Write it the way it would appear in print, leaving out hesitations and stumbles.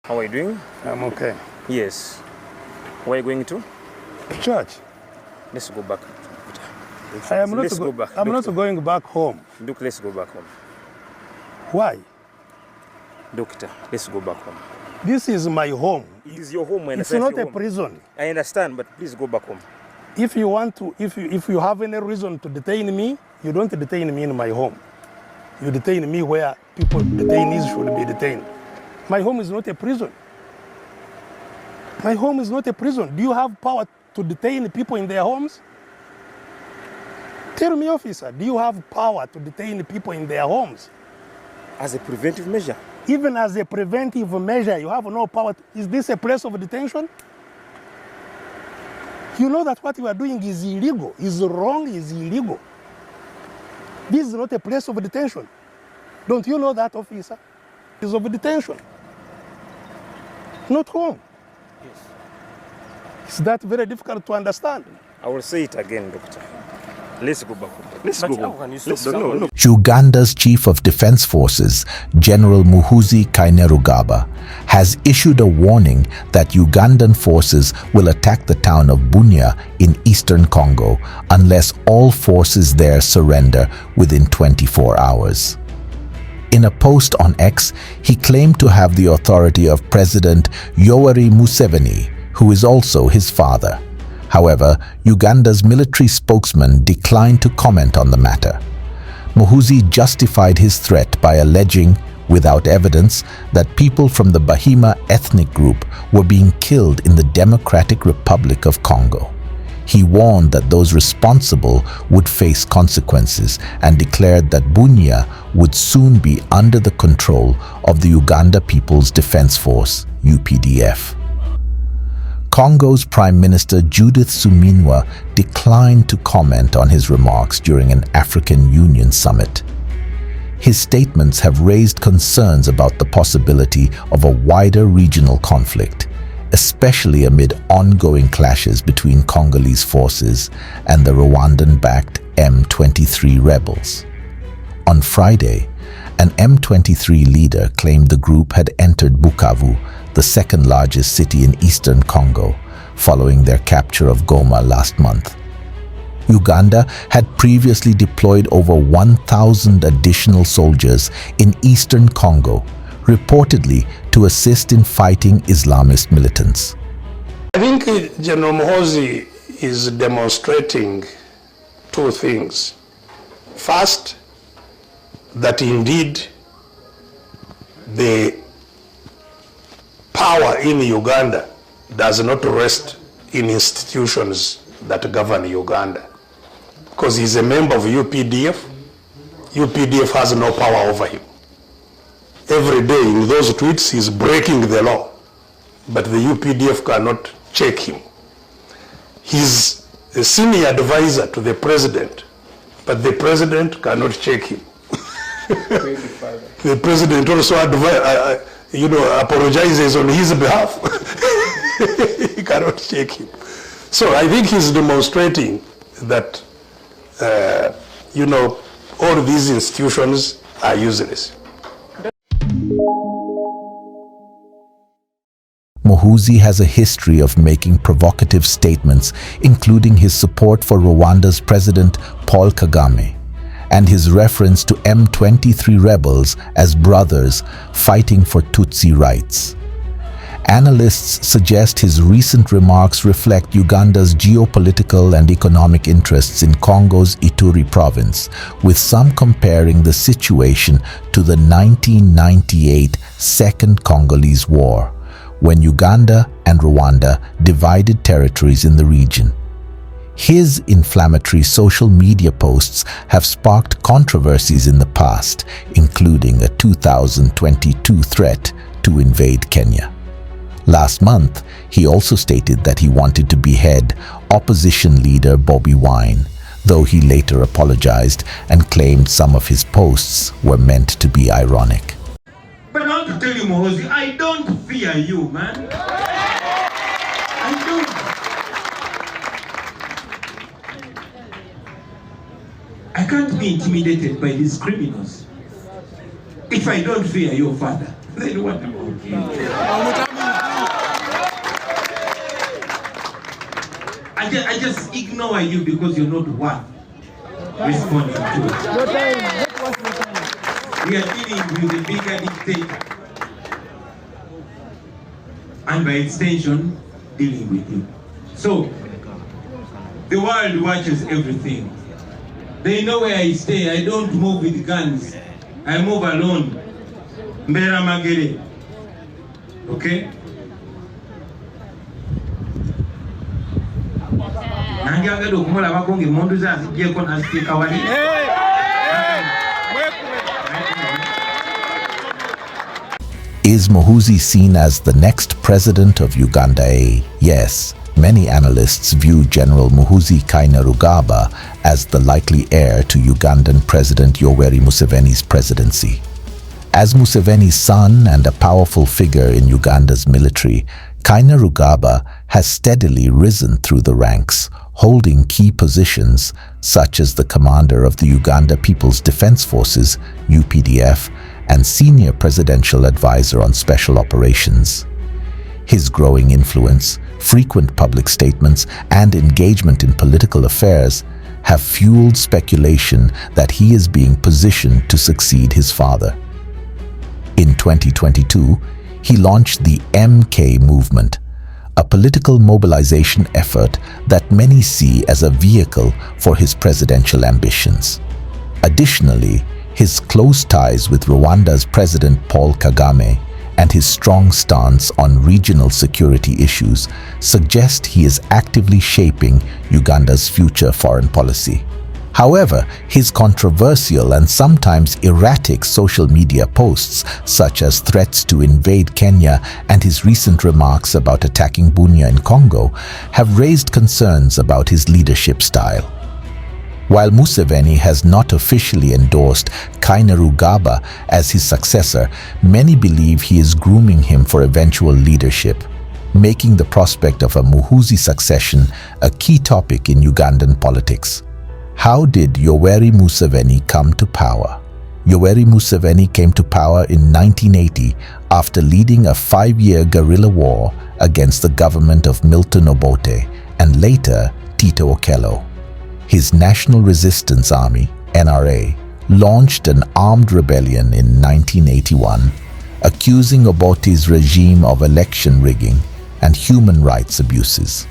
How are you doing? I'm okay. Yes. Where are you going to? Church. Let's go back. I'm not going back home. Look, let's go back home. Why? Doctor, let's go back home. This is my home. It is your home. It's not a prison. I understand, but please go back home. If you want to, if you have any reason to detain me, you don't detain me in my home. You detain me where people, detainees should be detained. My home is not a prison. My home is not a prison. Do you have power to detain people in their homes? Tell me, officer, do you have power to detain people in their homes? As a preventive measure? Even as a preventive measure, you have no power. Is this a place of detention? You know that what you are doing is illegal, is wrong, is illegal. This is not a place of detention. Don't you know that, officer? It is of detention. Not home. Yes. Is that very difficult to understand? I will say it again, doctor. Let's go back home. Let's go home. No. Uganda's Chief of Defense Forces, General Muhoozi Kainerugaba, has issued a warning that Ugandan forces will attack the town of Bunia in eastern Congo unless all forces there surrender within 24 hours. In a post on X, he claimed to have the authority of President Yoweri Museveni, who is also his father. However, Uganda's military spokesman declined to comment on the matter. Muhoozi justified his threat by alleging, without evidence, that people from the Bahima ethnic group were being killed in the Democratic Republic of Congo. He warned that those responsible would face consequences and declared that Bunia would soon be under the control of the Uganda People's Defense Force, UPDF. Congo's Prime Minister Judith Suminwa declined to comment on his remarks during an African Union summit. His statements have raised concerns about the possibility of a wider regional conflict, especially amid ongoing clashes between Congolese forces and the Rwandan-backed M23 rebels. On Friday, an M23 leader claimed the group had entered Bukavu, the second largest city in eastern Congo, following their capture of Goma last month. Uganda had previously deployed over 1,000 additional soldiers in eastern Congo, reportedly to assist in fighting Islamist militants. I think General Muhoozi is demonstrating two things. First, that indeed the power in Uganda does not rest in institutions that govern Uganda. Because he's a member of UPDF, UPDF has no power over him. Every day in those tweets he's breaking the law, but the UPDF cannot check him. He's a senior advisor to the president, but the president cannot check him. The president also apologizes on his behalf. He cannot check him. So I think he's demonstrating that, all these institutions are useless. Muhoozi has a history of making provocative statements, including his support for Rwanda's President Paul Kagame and his reference to M23 rebels as brothers fighting for Tutsi rights. Analysts suggest his recent remarks reflect Uganda's geopolitical and economic interests in Congo's Ituri province, with some comparing the situation to the 1998 Second Congolese War, when Uganda and Rwanda divided territories in the region. His inflammatory social media posts have sparked controversies in the past, including a 2022 threat to invade Kenya. Last month, he also stated that he wanted to behead opposition leader Bobi Wine, though he later apologized and claimed some of his posts were meant to be ironic. But I want to tell you, Muhoozi, I don't fear you, man. I don't. I can't be intimidated by these criminals. If I don't fear your father, Then what about you? I just ignore you because you're not worth responding to. We are dealing with a bigger dictator. And by extension, dealing with you. So, the world watches everything. They know where I stay. I don't move with guns. I move alone. Mbera magere. Okay? Is Muhoozi seen as the next president of Uganda? Yes, many analysts view General Muhoozi Kainerugaba as the likely heir to Ugandan President Yoweri Museveni's presidency. As Museveni's son and a powerful figure in Uganda's military, Kainerugaba has steadily risen through the ranks, holding key positions such as the commander of the Uganda People's Defense Forces, UPDF, and senior presidential advisor on special operations. His growing influence, frequent public statements, and engagement in political affairs have fueled speculation that he is being positioned to succeed his father. In 2022, he launched the MK movement, a political mobilization effort that many see as a vehicle for his presidential ambitions. Additionally, his close ties with Rwanda's President Paul Kagame and his strong stance on regional security issues suggest he is actively shaping Uganda's future foreign policy. However, his controversial and sometimes erratic social media posts, such as threats to invade Kenya and his recent remarks about attacking Bunia in Congo, have raised concerns about his leadership style. While Museveni has not officially endorsed Kainerugaba as his successor, many believe he is grooming him for eventual leadership, making the prospect of a Muhoozi succession a key topic in Ugandan politics. How did Yoweri Museveni come to power? Yoweri Museveni came to power in 1980 after leading a 5-year guerrilla war against the government of Milton Obote and later Tito Okello. His National Resistance Army, NRA, launched an armed rebellion in 1981, accusing Obote's regime of election rigging and human rights abuses.